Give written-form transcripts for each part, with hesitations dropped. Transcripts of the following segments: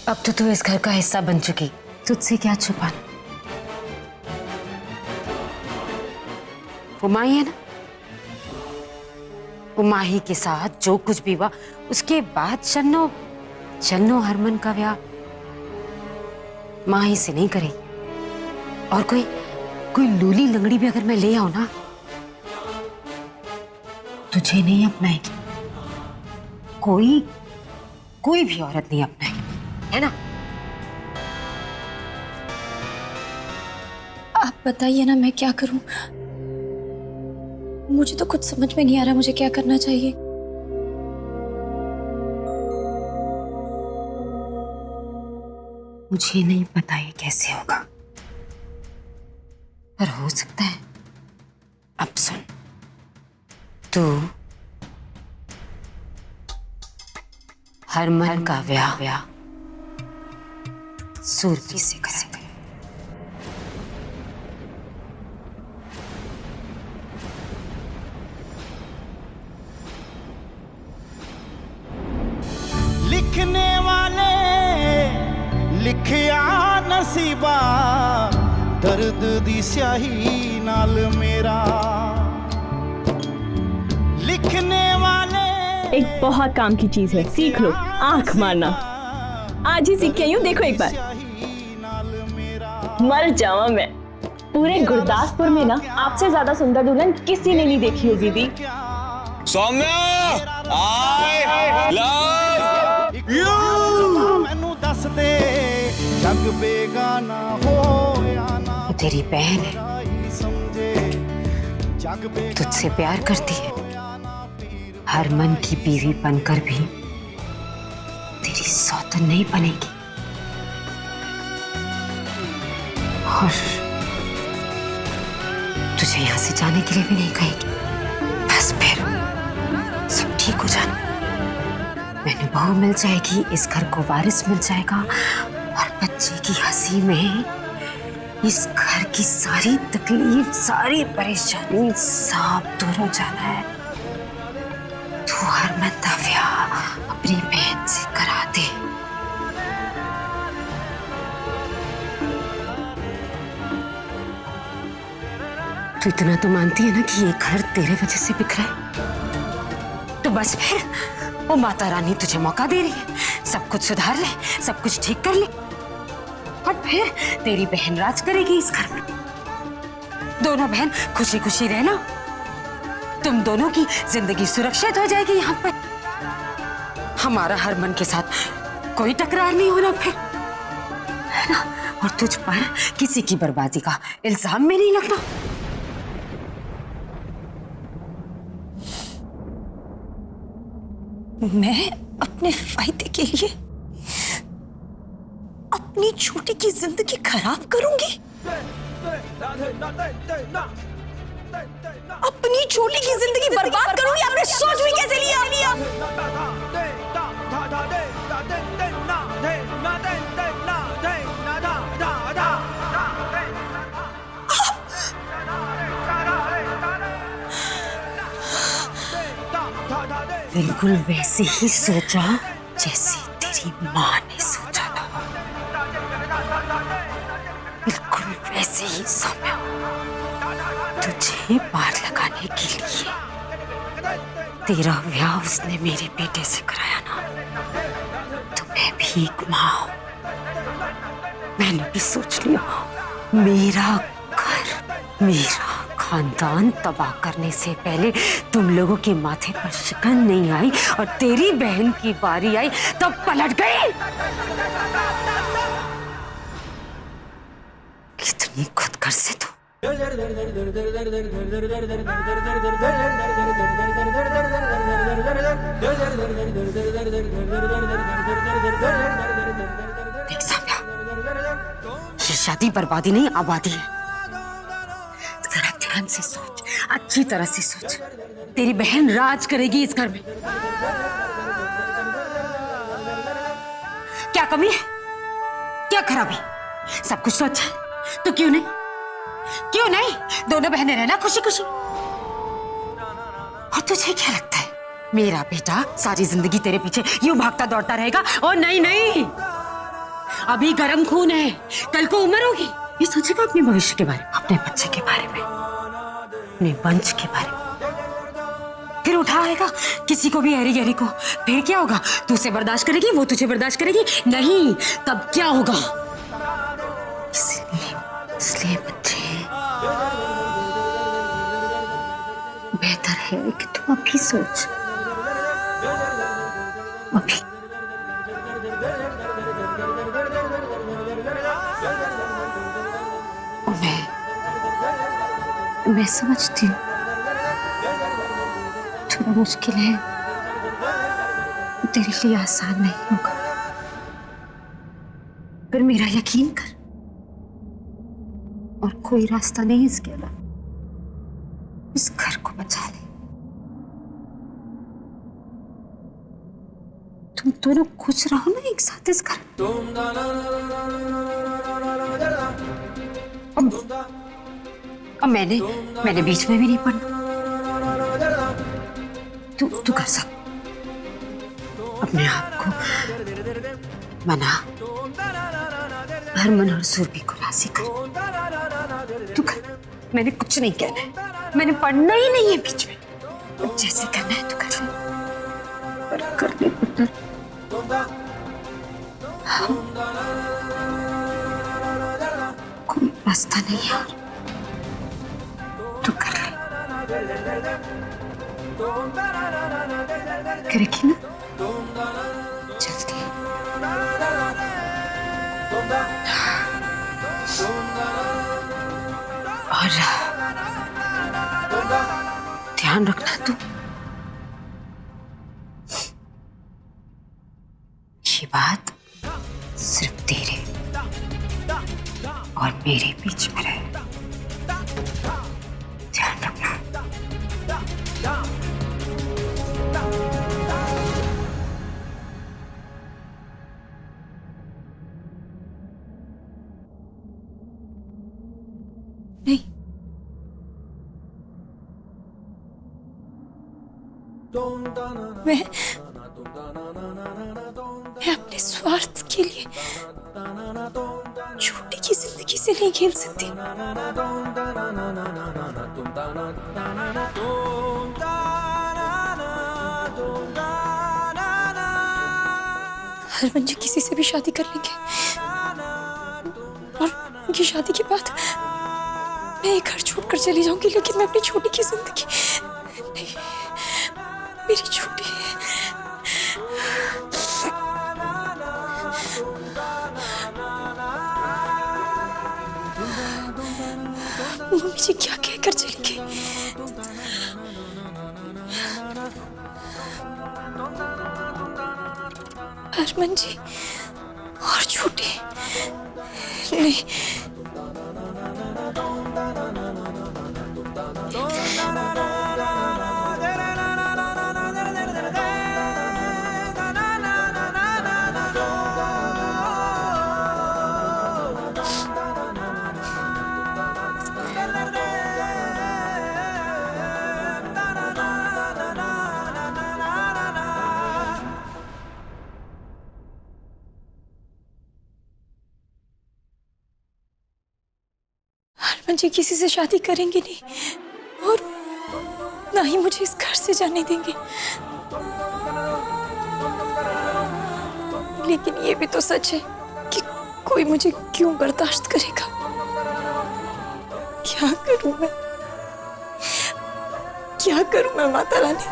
अब तो तू इस घर का हिस्सा बन चुकी, तुझसे क्या छुपाना। वो माही है ना, वो माही के साथ जो कुछ भी हुआ उसके बाद चन्नो हरमन का ब्याह माही से नहीं करेगी। और कोई लूली लंगड़ी भी अगर मैं ले आऊं ना, तुझे नहीं अपनाएगी। कोई भी औरत नहीं अपनाएगी, है ना? आप बताइए ना, मैं क्या करूं? मुझे तो कुछ समझ में नहीं आ रहा मुझे क्या करना चाहिए। मुझे नहीं पता ये कैसे होगा, पर हो सकता है। अब सुन, तू हरमन का ब्याह सूरज से करेगा। लिखने वाले लिखिया नसीबा, दर्द दी स्याही नाल मेरा। लिखने वाले एक बहुत काम की चीज है, सीख लो। आंख मारना आज ही सीख के आई हूँ, देखो एक बार। मर जावा मैं, पूरे गुरदासपुर में ना आपसे ज्यादा सुंदर दुल्हन किसी ने नहीं देखी होगी दी। Saumya, I love you. मैनू दस दे जग बेगाना होया ना, तेरी बहन है, तुझसे प्यार करती है। हरमन की बीवी बनकर भी तेरी सौतन नहीं बनेगी। और तुझे यहां से जाने के लिए भी नहीं कहेगी। बस फिर सब ठीक हो जाना। मैंने बहू मिल जाएगी, इस घर को वारिस मिल जाएगा, और बच्चे की हंसी में इस घर की सारी तकलीफ, सारी परेशानी सब दूर हो जाना है। तू हरमन का ब्याह अपनी बहन से करा दे। तू इतना तो मानती है ना कि ये घर तेरे वजह से बिखरा है, तो बस फिर वो माता रानी तुझे मौका दे रही है। सब कुछ सुधार ले, सब कुछ ठीक कर ले, और फिर तेरी बहन राज करेगी इस घर में। दोनों बहन खुशी खुशी रहना, तुम दोनों की जिंदगी सुरक्षित हो जाएगी। यहाँ पर हमारा हरमन के साथ कोई टकरार नहीं होना फिर, है ना? और तुझ पर किसी की बर्बादी का इल्जाम में नहीं लगना। मैं अपने फायदे के लिए अपनी छोटी की जिंदगी खराब करूंगी? अपनी छोटी की जिंदगी बर्बाद करूंगी? आपने सोच भी कैसे लिया? बिल्कुल वैसे ही सोचा जैसे तेरी माँ ने सोचा था। बिल्कुल वैसे ही सौम्या, तुझे पार लगाने के लिए तेरा ब्याह उसने मेरे बेटे से कराया ना, तो मैं भी एक माँ हूं। मैंने भी सोच लिया, मेरा घर, मेरा खानदान तबाह करने से पहले तुम लोगों के माथे पर शिकन नहीं आई और तेरी बहन की बारी आई तब पलट गई। कितनी खुदगर से तू। देख सौम्या, ये शादी बर्बादी नहीं आबादी है। जरा ध्यान से सोच, अच्छी तरह से सोच। तेरी बहन राज करेगी इस घर में। क्या कमी है, क्या खराबी? सब कुछ तो अच्छा है, तो क्यों नहीं? क्यों नहीं? दोनों बहनें रहना खुशी खुशी। और तुझे क्या लगता है मेरा बेटा सारी जिंदगी तेरे पीछे यूं भागता दौड़ता रहेगा? और नहीं नहीं, अभी गर्म खून है, कल को उम्र होगी। ये सोचेगा अपने भविष्य के बारे में, अपने बच्चे के बारे में, अपने वंश के बारे में। फिर उठाएगा किसी को भी, हरी गहरी को। फिर क्या होगा? तू उसे बर्दाश्त करेगी, वो तुझे बर्दाश्त करेगी नहीं। तब क्या होगा? इसलिए बच्चे, बेहतर है कि तू अभी सोच, अभी। मैं समझती हूँ थोड़ा मुश्किल है, तेरे लिए आसान नहीं होगा, पर मेरा यकीन कर, और कोई रास्ता नहीं इसके अलावा। इस घर को बचा ले। तुम दोनों खुश रहो ना एक साथ इस घर। अब मैंने बीच में भी नहीं पढ़ना। तू कर सक अपने आप को मना, हरमन और सुरभि को राजी कर। तू कर, मैंने कुछ नहीं कहना है, मैंने पढ़ना ही नहीं है बीच में। जैसे करना है तू कर ले, पर करने पुत्र। कोई रास्ता नहीं है और तू कर ले, करेगी ना जल्दी। और ध्यान रखना तू, ये बात सिर्फ तेरे और मेरे बीच में रहे। ध्यान रखना। नहीं, मैं अपने स्वार्थ के लिए छोटी की जिंदगी से नहीं खेल सकती। हरमन जी किसी से भी शादी कर लेंगे और उनकी शादी के बाद मैं एक घर छोड़कर चली जाऊंगी, लेकिन मैं अपनी छोटी की जिंदगी नहीं, मेरी छोटी। मम्मी जी क्या कहकर चली गई? हरमन जी और छोटी नहीं। हरमन जी किसी से शादी करेंगे नहीं और ना ही मुझे इस घर से जाने देंगे। लेकिन ये भी तो सच है कि कोई मुझे क्यों बर्दाश्त करेगा। क्या करूं मैं, क्या करूं मैं माता रानी?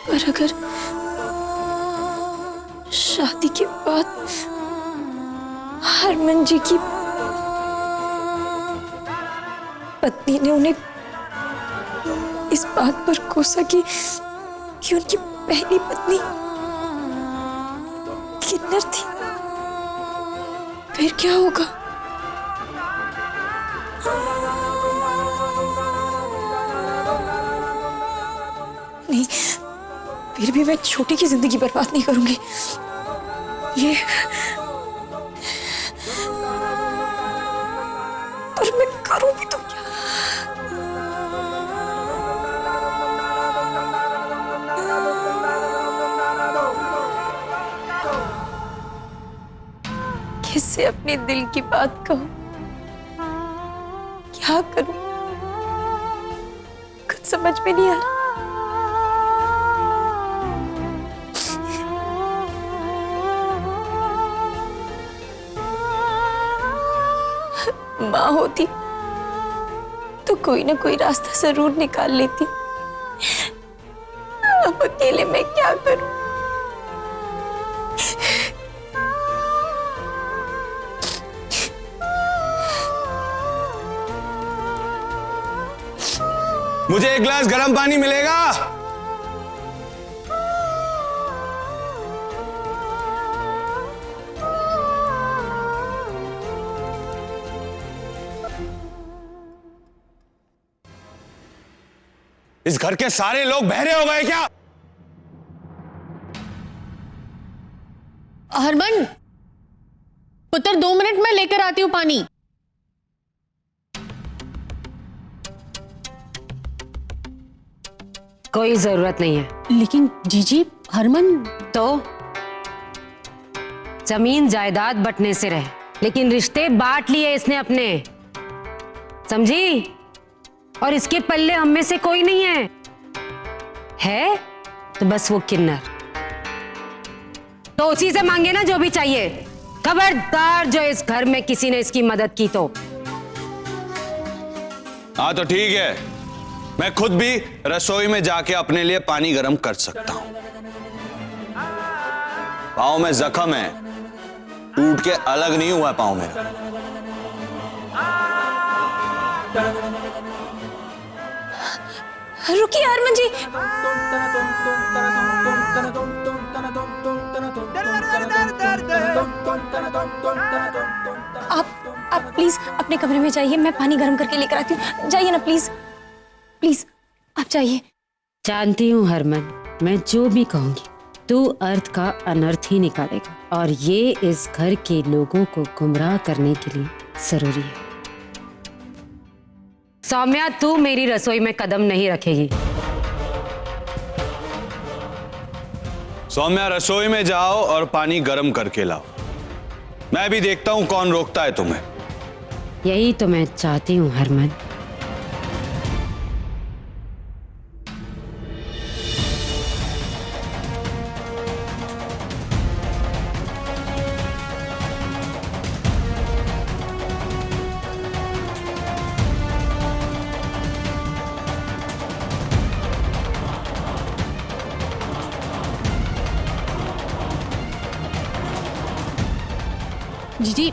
पर अगर शादी के बाद हरमन जी की पत्नी ने उन्हें इस बात पर कोसा कि उनकी पहली पत्नी किन्नर थी, फिर क्या होगा? नहीं, फिर भी मैं छोटी की जिंदगी बर्बाद नहीं करूंगी। ये पर मैं करूं भी तो क्या? अपने दिल की बात कहूं, क्या करूं, कुछ समझ में नहीं आ रहा। माँ होती तो कोई ना कोई रास्ता जरूर निकाल लेती। अब अकेले मैं क्या करूं? मुझे एक गिलास गर्म पानी मिलेगा? इस घर के सारे लोग बहरे हो गए क्या? हरमन, पुत्र 2 मिनट में लेकर आती हूँ पानी। कोई जरूरत नहीं है। लेकिन जीजी, हरमन तो जमीन जायदाद बंटने से रहे, लेकिन रिश्ते बांट लिए इसने अपने, समझी? और इसके पल्ले हम में से कोई नहीं है तो बस वो किन्नर। तो उसी से मांगे ना जो भी चाहिए। खबरदार जो इस घर में किसी ने इसकी मदद की तो। हाँ तो ठीक है, मैं खुद भी रसोई में जाके अपने लिए पानी गर्म कर सकता हूं। पाँव में जख्म है, टूट के अलग नहीं हुआ पाँव मेरा। रुकिए हरमन जी। आप प्लीज अपने कमरे में जाइए, मैं पानी गर्म करके लेकर आती हूँ। जाइए ना प्लीज, प्लीज आप जाइए। जानती हूँ हरमन, मैं जो भी कहूंगी तू अर्थ का अनर्थ ही निकालेगा, और ये इस घर के लोगों को गुमराह करने के लिए जरूरी है। सौम्या, तू मेरी रसोई में कदम नहीं रखेगी। सौम्या, रसोई में जाओ और पानी गर्म करके लाओ। मैं भी देखता हूं कौन रोकता है तुम्हें। यही तो मैं चाहती हूँ हरमन। जीजी,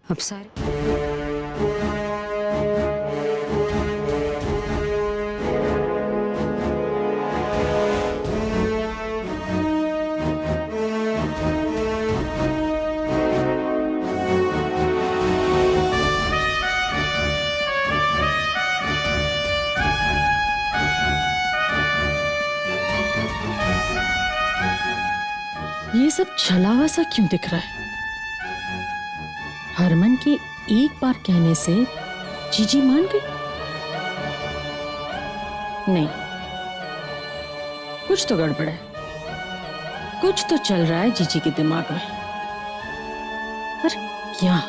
अब सारे ये सब छला हुआ सा क्यों दिख रहा है? हरमन के एक बार कहने से जीजी मान गई? नहीं, कुछ तो गड़बड़ है, कुछ तो चल रहा है जीजी के दिमाग में। पर क्या?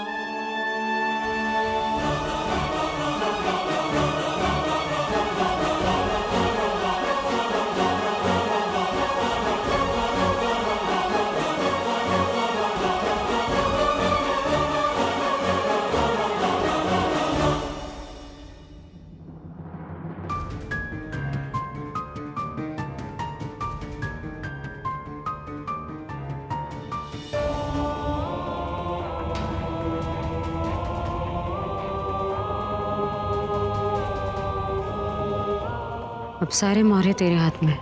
अब सारे मोहरे तेरे हाथ में।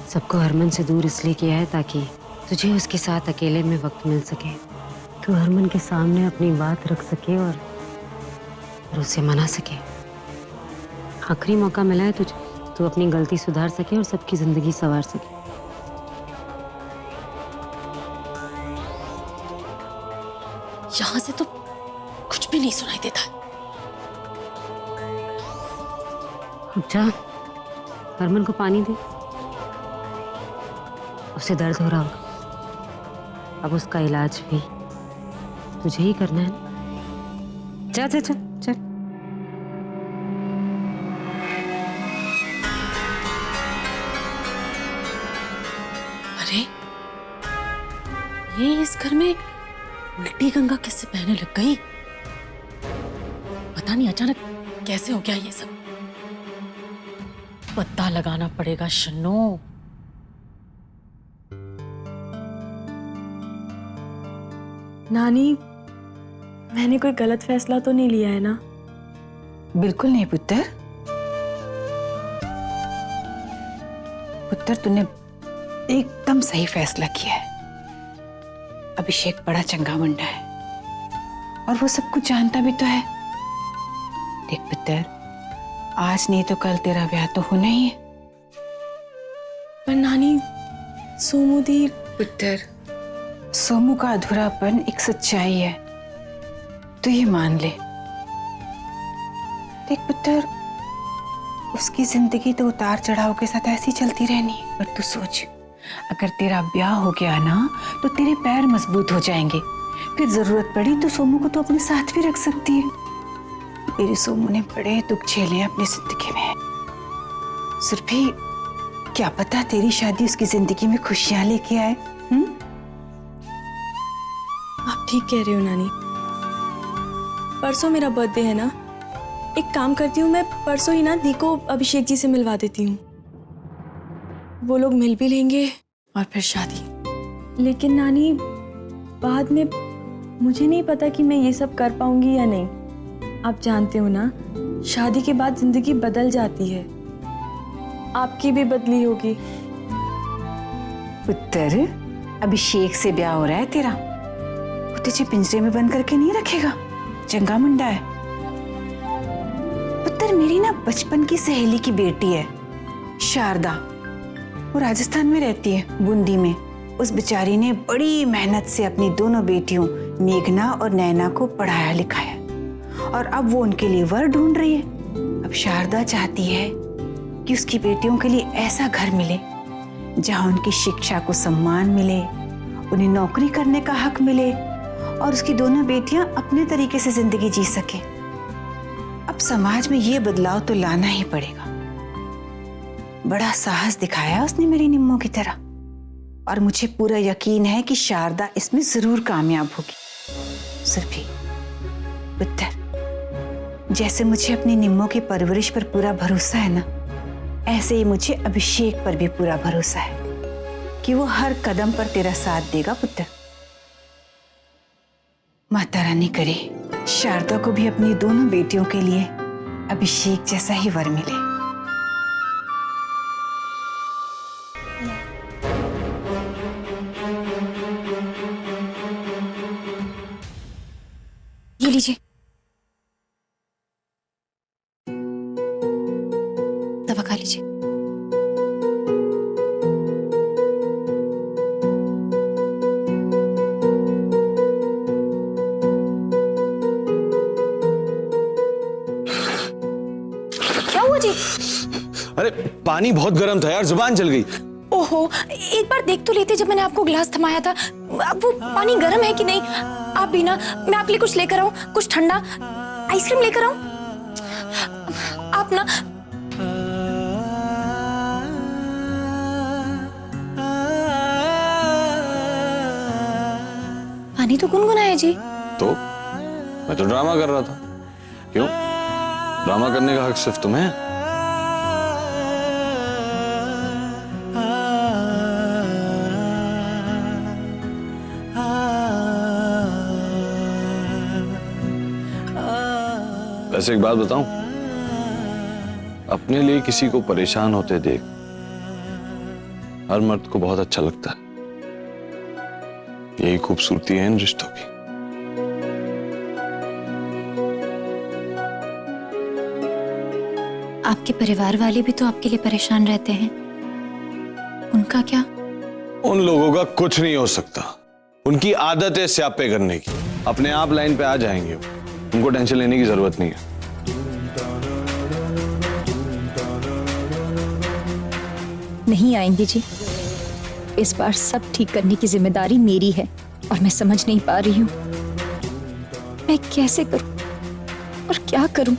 सबको हरमन से दूर इसलिए किया है ताकि तुझे उसके साथ अकेले में वक्त मिल सके, तू हरमन के सामने अपनी बात रख सके और उसे मना सके। आखिरी मौका मिला है तुझे, तू अपनी गलती सुधार सके और सबकी जिंदगी संवार सके। यहां से तो नहीं सुनाई देता। जा हरमन को पानी दे, उसे दर्द हो रहा होगा, अब उसका इलाज भी तुझे ही करना है ना। जा जा जा चल। अरे ये इस घर में उल्टी गंगा किससे बहने लग गई? पता नहीं अचानक कैसे हो गया ये सब। पता लगाना पड़ेगा शन्नो। नानी, मैंने कोई गलत फैसला तो नहीं लिया है ना? बिल्कुल नहीं पुत्र। पुत्र तूने एकदम सही फैसला किया है। अभिषेक बड़ा चंगा मुंडा है और वो सब कुछ जानता भी तो है। देख पुत्र, आज नहीं तो कल तेरा ब्याह तो होना ही है। पर नानी, सोमू दी। पुत्र, सोमू का अधूरापन एक सच्चाई है, तो ये मान ले। देख पुत्र, उसकी जिंदगी तो उतार चढ़ाव के साथ ऐसी चलती रहनी है, पर तू सोच, अगर तेरा ब्याह हो गया ना तो तेरे पैर मजबूत हो जाएंगे। फिर जरूरत पड़ी तो सोमू को तो अपने साथ भी रख सकती है। मेरी सोमू ने बड़े दुख झेले हैं अपनी जिंदगी में। सुरभि, क्या पता तेरी शादी उसकी जिंदगी में खुशियां लेके आए। आप ठीक कह रहे हो नानी। परसों मेरा बर्थडे है ना, एक काम करती हूँ, मैं परसों ही ना दी को अभिषेक जी से मिलवा देती हूँ। वो लोग मिल भी लेंगे और फिर शादी। लेकिन नानी, बाद में मुझे नहीं पता कि मैं ये सब कर पाऊंगी या नहीं। आप जानते हो ना, शादी के बाद जिंदगी बदल जाती है। आपकी भी बदली होगी। पुत्र, अभिषेक से ब्याह हो रहा है तेरा, वो तुझे पिंजरे में बंद करके नहीं रखेगा। चंगा मुंडा है। पुत्र, मेरी ना बचपन की सहेली की बेटी है शारदा, वो राजस्थान में रहती है, बूंदी में। उस बेचारी ने बड़ी मेहनत से अपनी दोनों बेटियों मेघना और नैना को पढ़ाया लिखाया और अब वो उनके लिए वर ढूंढ रही है। अब शारदा चाहती है कि उसकी बेटियों के लिए ऐसा घर मिले जहां उनकी शिक्षा को सम्मान मिले, उन्हें नौकरी करने का हक मिले और उसकी दोनों बेटियां अपने तरीके से जिंदगी जी सके। अब समाज में ये बदलाव तो लाना ही पड़ेगा। बड़ा साहस दिखाया उसने मेरी निम्मो की तरह और मुझे पूरा यकीन है कि शारदा इसमें जरूर कामयाब होगी। सुरभि, पुत्र, जैसे मुझे अपनी निम्मो की परवरिश पर पूरा भरोसा है ना, ऐसे ही मुझे अभिषेक पर भी पूरा भरोसा है कि वो हर कदम पर तेरा साथ देगा। पुत्र, माता रानी करे शारदा को भी अपनी दोनों बेटियों के लिए अभिषेक जैसा ही वर मिले। ये लीजिए, दवा खा लीजिए। क्या हुआ जी? अरे पानी बहुत गर्म था यार, जुबान जल गई। ओहो, एक बार देख तो लेते जब मैंने आपको ग्लास थमाया था। अब वो पानी गर्म है कि नहीं आप भी ना, मैं आपके लिए कुछ लेकर आऊं, कुछ ठंडा आइसक्रीम लेकर आऊं। आप ना पानी तो गुनगुनाया जी। तो मैं तो ड्रामा कर रहा था। क्यों? ड्रामा करने का हक सिर्फ तुम्हें है। वैसे एक बात बताऊं, अपने लिए किसी को परेशान होते देख हर मर्द को बहुत अच्छा लगता है। यही खूबसूरती है इन रिश्तों की। आपके परिवार वाले भी तो आपके लिए परेशान रहते हैं, उनका क्या? उन लोगों का कुछ नहीं हो सकता। उनकी आदत है स्यापे करने की, अपने आप लाइन पे आ जाएंगे। तुमको टेंशन लेने की जरूरत नहीं है। नहीं आएंगे जी, इस बार सब ठीक करने की जिम्मेदारी मेरी है और मैं समझ नहीं पा रही हूँ मैं कैसे करूं और क्या करूं।